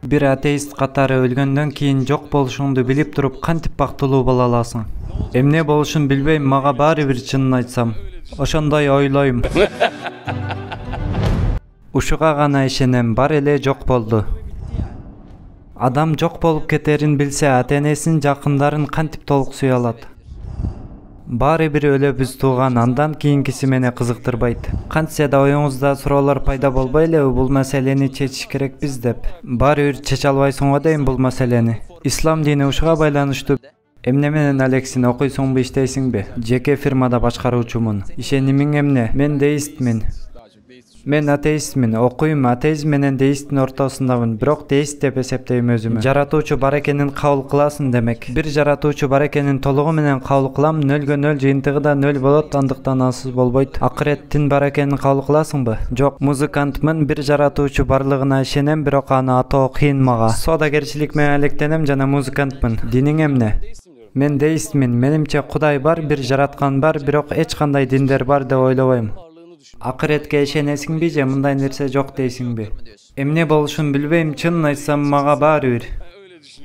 Bir атеист катары өлгөндөн кийин жок болушуңду билип туруп кантип бактылуу боло аласың? Эмне болушун билбейм, мага баары бир чынын айтсам. Ошондой ойлойм. Ушуга гана ишенем, бар эле жок болду. Адам жок болуп кетерин билсе, ата-энесин, жакындарын кантип толук сүйө алат? Баары бир өлөбүз тууган, андан кийинкиси мени кызыктырбайт. Кантсе да оюңузда суроолор пайда болбой элеби бул маселени чечиш керекпиз деп? Баары бир чече албайсың дейм бул маселени. Ислам дини ушуга байланыштуу. Эмне менен алексин, окуйсуңбу, иштейсиңби? Жеке фирмада башкаруучумун. Ишенимиң эмне? Мен деистмин. Мен атеистмин, окуйм, атеизм менен деисттин ортосундамын, бирок деист деп эсептейм өзүмө. Жаратуучу бар экенин кабыл кыласың демек. Бир жаратуучу бар экенин толугу менен кабыл кылам, нөлгө нөл жыйынтыгы да нөл болот, андыктан ансыз болбойт. Акыреттин бар экенин кабыл кыласыңбы? Жок, музыкантмын, бир жаратуучу барлыгына ишенем, бирок аны атоо кыйын мага. Соодагерчилик менен алектенем жана музыкантмын. Диниң эмне? Мен деистмин, менимче Кудай бар, бир жараткан бар, бирок эч кандай диндер бар деп ойлобойм. Акыретке ишенесиңби же мындай нерсе жок дейсиңби? Эмне болушун билбейм, чынын айтсам мага баары бир.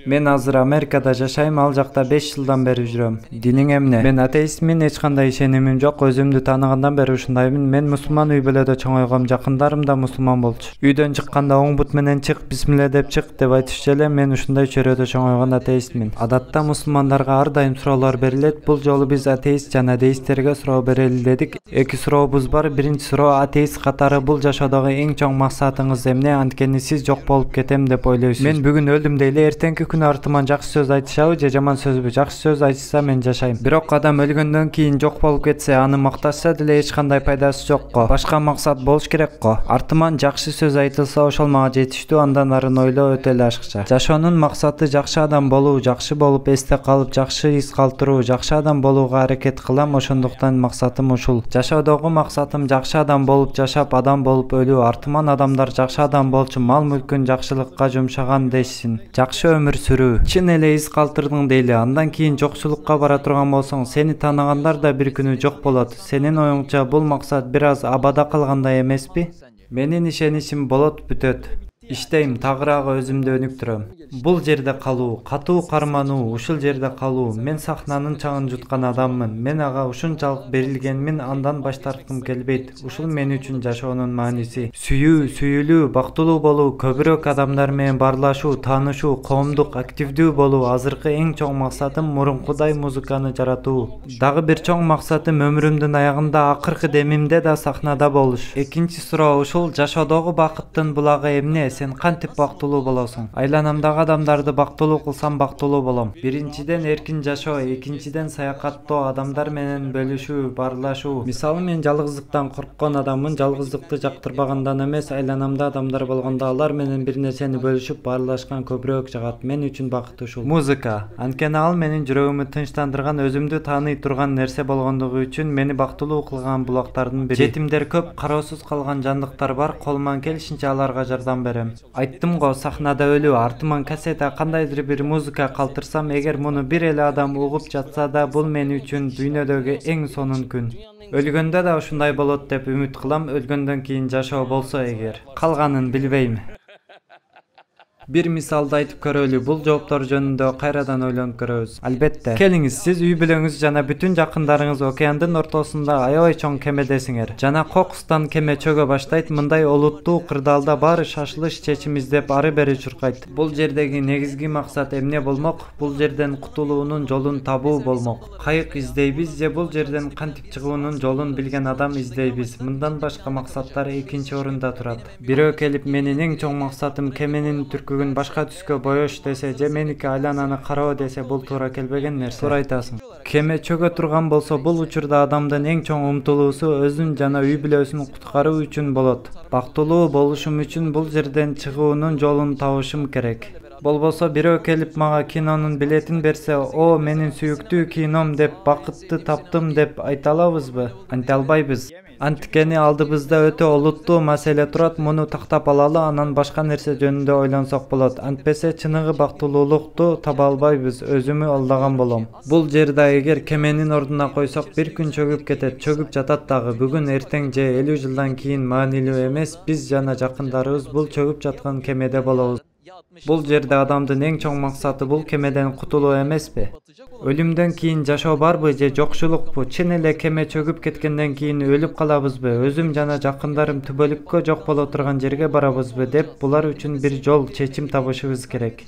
Мен азыр Америкада жашайм, ал жакта 5 жылдан бери жүрөм. Диниң эмне? Мен атеистмин, эч кандай ишенимим жок, өзүмдү тааныгандан бери ушундаймын. Мен мусулман үй бүлөдө чоңойгом, жакындарым да мусулман болчу. Үйдөн чыкканда оң бут менен чык, бисмилля деп чык деп айтышчу эле, мен ушундай чөйрөдө чоңойгон атеистмин. Адатта мусулмандарга ар дайым суроолор берилет. Бул жолу биз атеист жана деисттерге суроо берели дедик. Эки сурообуз бар. Биринчи суроо: атеист катары бул жашоодогу эң чоң максатыңыз эмне? Анткени сиз жок болуп кетем деп ойлойсуз. Мен бүгүн өлдүм дейли, эртеңки күнү артыман жакшы сөз айтышабы же жаман сөзбү? Жакшы сөз айтышса мен жашайм. Бирок адам өлгөндөн кийин жок болуп кетсе, аны макташса деле эч кандай пайдасы жок го. Башка максат болуш керек го. Артыман жакшы сөз айтылса, ошол мага жетиштүү, андан арын ойлоо өтө эле ашыкча. Жашоонун максаты жакшы адам болуу, жакшы болуп эсте калып, жакшы ис калтыруу, жакшы адам болууга аракет кылам, ошондуктан максатым ушул. Жашоодогу максатым жакшы адам болуп жашап, адам болуп өлүү. Артыман адамдар жакшы адам болчу, мал мүлкүн жакшылыкка жумшаган дешсин. Жакшы өмүр сүрүү. Чын эле из калтырдың дейли, андан кийин жокчулукка бара турган болсоң, сени тааныгандар да бир күнү жок болот. Сенин оюңча бул максат бир аз абада калгандай эмеспи? Менин ишеничим болот бүтөт. Иштейм, тагыраагы өзүмдү өнүктүрөм. Бул жерде калуу, катуу кармануу, ушул жерде калуу. Мен сахнанын чаңын жуткан адаммын. Мен ага ушунчалык берилгенмин, андан баш тарткым келбейт. Ушул мен үчүн жашоонун мааниси. Сүйүү, сүйүлүү, бактылуу болуу, көбүрөөк адамдар менен баарлашуу, таанышуу, коомдук активдүү болуу. Азыркы эң чоң максатым мурункудай музыканы жаратуу. Дагы бир чоң максатым өмүрүмдүн аягында, акыркы демимде да сахнада болуш. Экинчи суроо ушул: жашоодогу бакыттын булагы эмне? Сен кантип бактылуу болосуң? Айланамдагы адамдарды бактылуу кылсам бактылуу болом. Биринчиден эркин жашоо, экинчиден саякаттоо, адамдар менен бөлүшүү, баарлашуу. Мисалы мен жалгыздыктан корккон адаммын, жалгыздыкты жактырбагандан эмес, айланамда адамдар болгондо алар менен бир нерсени бөлүшүп, баарлашкан көбүрөөк жагат. Мен үчүн бакыт ушул. Музыка. Анткени ал менин жүрөгүмү тынчтандырган, өзүмдү тааный турган нерсе болгондугу үчүн мени бактылуу кылган булактардын бири. Жетимдер көп, кароосуз калган жандыктар бар, колуман келишинче аларга жардам берем. Айттым го, сахнада өлүү, артыман кассета кандайдыр бир музыка калтырсам, эгер муну бир эле адам угуп жатса да, бул мен үчүн дүйнөдөгү эң сонун күн. Өлгөндө да ушундай болот деп үмүт кылам, өлгөндөн кийин жашоо болсо эгер. Калганын билбейм. Бир мисалды айтып көрөлү, бул жооптор жөнүндө кайрадан ойлонуп көрөбүз. Албетте. Келиңиз, сиз үй бүлөңүз жана бүтүн жакындарыңыз океандын ортосунда аябай чоң кемедесиңер. Жана кокустан кеме чөгө баштайт, мындай олуттуу кырдаалда баары шашылыш чечим издеп ары бери чуркайт. Бул жердеги негизги максат эмне болмок? Бул жерден кутулуунун жолун табуу болмок. Кайык издейбиз же бул жерден кантип чыгуунун жолун билген адам издейбиз. Мындан башка максаттар экинчи орунда турат. Бирөө келип менин эң чоң максатым кеменин бүгүн башка түскө боёш десе же меники айлананы кароо десе, бул туура келбеген нерсе. Туура айтасың. Кеме чөгө турган болсо, бул учурда адамдын эң чоң умтулуусу өзүн жана үй бүлөсүн куткаруу үчүн болот. Бактылуу болушум үчүн бул жерден чыгуунун жолун табышым керек. Болбосо бирөө келип мага кинонун билетин берсе, "О, менин сүйүктүү кином" деп, бакытты таптым деп айта алабызбы? Анте албайбыз. Анткени алдыбызда өтө олуттуу маселе турат, муну тактап алалы, анан башка нерсе жөнүндө ойлонсок болот. Антпесе чыныгы бактылуулукту таба албайбыз, өзүмү алдаган болом. Бул жерде эгер кеменин ордуна койсок, бир күн чөгүп кетет, чөгүп жатат дагы. Бүгүн, эртең же 50 жылдан кийин маанилүү эмес, биз жана жакындарыбыз бул чөгүп жаткан кемеде болобуз. Бул жерде адамдын эң чоң максаты бул кемеден кутулуу эмеспи? Өлүмдөн кийин жашоо барбы же жокчулукпу? Чын эле кеме чөгүп кеткенден кийин өлүп калабызбы? Өзүм жана жакындарым түбөлүккө жок боло турган жерге барабызбы деп булар үчүн бир жол чечим табышыбыз керек.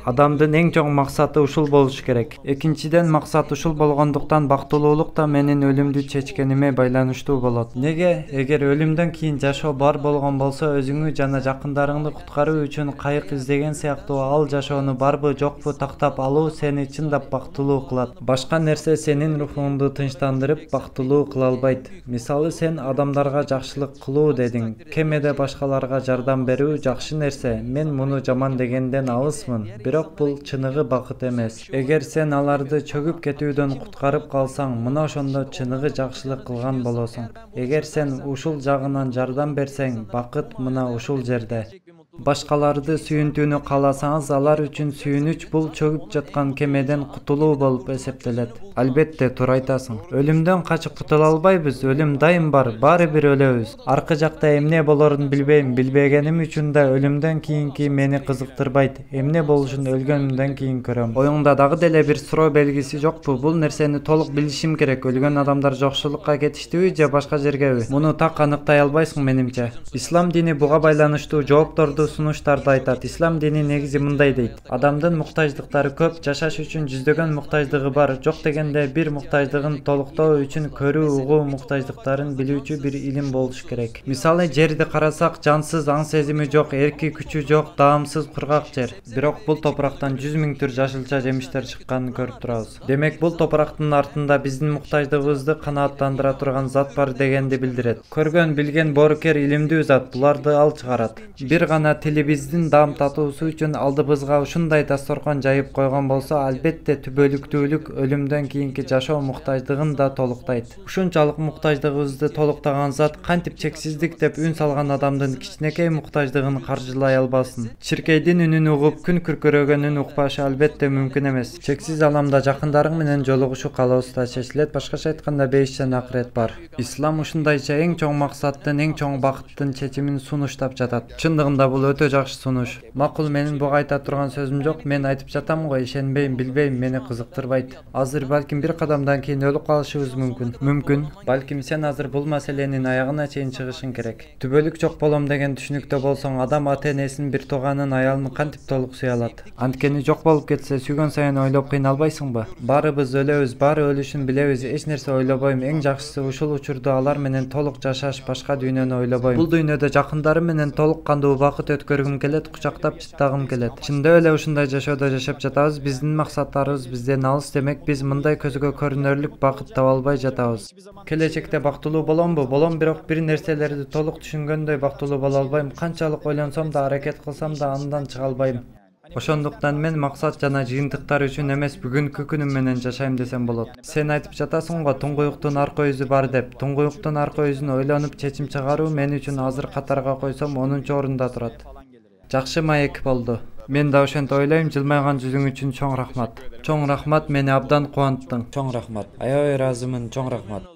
Адамдын эң чоң максаты ушул болуш керек. Экинчиден, максат ушул болгондуктан бактылуулук да менин өлүмдү чечкениме байланыштуу болот. Неге? Эгер өлүмдөн кийин жашоо бар болгон болсо, өзүңү жана жакындарыңды куткаруу үчүн кайык издеген сыяктуу ал жашоону барбы жокпу тактап алуу сени чындап бактылуу кылат. Башка нерсе сенин рухуңду тынчтандырып, бактылуу кыла албайт. Мисалы, сен адамдарга жакшылык кылуу дедиң. Кемеде башкаларга жардам берүү жакшы нерсе. Мен муну жаман дегенден алысмын. Бирок бул чыныгы бакыт эмес. Эгер сен аларды чөгүп кетүүдөн куткарып калсаң, мына ошондо чыныгы жакшылык кылган болосуң. Эгер сен ушул жагынан жардам берсең, бакыт мына ушул жерде. Башкаларды сүйүнтүүнү кааласаңыз, алар үчүн сүйүнүч бул чөгүп жаткан кемеден кутулуу болуп эсептелет. Албетте, туура айтасың. Өлүмдөн качып кутула албайбыз. Өлүм дайым бар, баары бир өлөбүз. Аркы жакта эмне болорун билбейм. Билбегеним үчүн да өлүмдөн кийинки мени кызыктырбайт. Эмне болушун өлгөнүмдөн кийин көрөм. Оюңда дагы деле бир суроо белгиси жокпу? Бул нерсени толук билишим керек. Өлгөн адамдар жокчулукка кетиштиби же башка жергеби? Муну так аныктай албайсың менимче. Ислам дини буга байланыштуу жоопторду сунуштарды айтат. Ислам дини негизи мындай дейт: адамдын муктаждыктары көп, жашаш үчүн жүздөгөн муктаждыгы бар. Жок дегенде бир муктаждыгын толуктоо үчүн көрүү, угуу, муктаждыктарын билүүчү бир илим болуш керек. Мисалы, жерди карасак, жансыз, аң сезими жок, эрки күчү жок, даамсыз кургак жер. Бирок бул топурактан 100 000 түр жашылча жемиштер чыкканын көрүп турабыз. Демек, бул топурактын артында биздин муктаждыгыбызды канааттандыра турган зат бар дегенди билдирет. Көргөн, билген, боорукер, илимдүү зат, буларды ал чыгарат. Бир гана тилибиздин даам татуусу үчүн алдыбызга ушундай дасторкон жайып койгон болсо, албетте түбөлүктүүлүк өлүмдөн кийинки жашоо муктаждыгын да толуктайт. Ушунчалык муктаждыгыбызды толуктаган зат кантип чексиздик деп үн салган адамдын кичинекей муктаждыгын каржылай албасын? Чиркейдин үнүн угуп, күн күркөрөгөнүн укпашы албетте мүмкүн эмес. Чексиз аламда жакындарың менен жолугушуу каалоосузда чечилет. Башкача айтканда, бейиш жана акырет бар. Ислам ушундайча эң чоң максаттын, эң чоң бакыттын чечимин сунуштап жатат. Чындыгында бул өтө жакшы сунуш. Макул, менин буга айта турган сөзүм жок. Мен айтып жатам го, ишенбейм, билбейм, мени кызыктырбайт. Азыр балким бир кадамдан кийин өлүп калышыбыз мүмкүн. Мүмкүн. Балким сен азыр бул маселенин аягына чейин чыгышың керек. Түбөлүк жок болом деген түшүнүктө болсоң, адам ата-энесин, бир тууганын, аялын кантип толук сүйө алат? Анткени жок болуп кетсе, сүйгөн сайын ойлоп кыйналбайсыңбы? Баарыбыз өлөбүз, баары өлүшүн билебиз. Эч нерсе ойлобойм. Эң жакшысы ушул учурда алар менен толук жашаш, башка дүйнөнү ойлобойм. Бул дүйнөдө жакындарым менен толук кандуу бакыт өткөргүм келет, кучактап чыттагым келет. Чындап эле ушундай жашоодо жашап жатабыз. Биздин максаттарыбыз бизден алыс, демек биз мындай көзгө көрүнөрлүк бакыт таба албай жатабыз. Келечекте бактылуу боломбу? Болом, бирок бир нерселерди толук түшүнгөндөй бактылуу боло албайм. Канчалык ойлонсом да, аракет кылсам да андан чыга албайм. Ошондуктан мен максат жана жыйынтыктар үчүн эмес, бүгүнкү күнүм менен жашайм десем болот. Сен айтып жатасың го, туңгуюктун арка өзү бар деп. Туңгуюктун арка өзүн ойлонуп чечим чыгаруу мен үчүн азыр катарга койсом 10-чу орунда турат. Жакшы маек болду. Мен да ошентип ойлойм. Жылмайган жүзүң үчүн чоң рахмат. Чоң рахмат, мени абдан кубанттың. Чоң рахмат. Аябай ыраазымын. Чоң рахмат.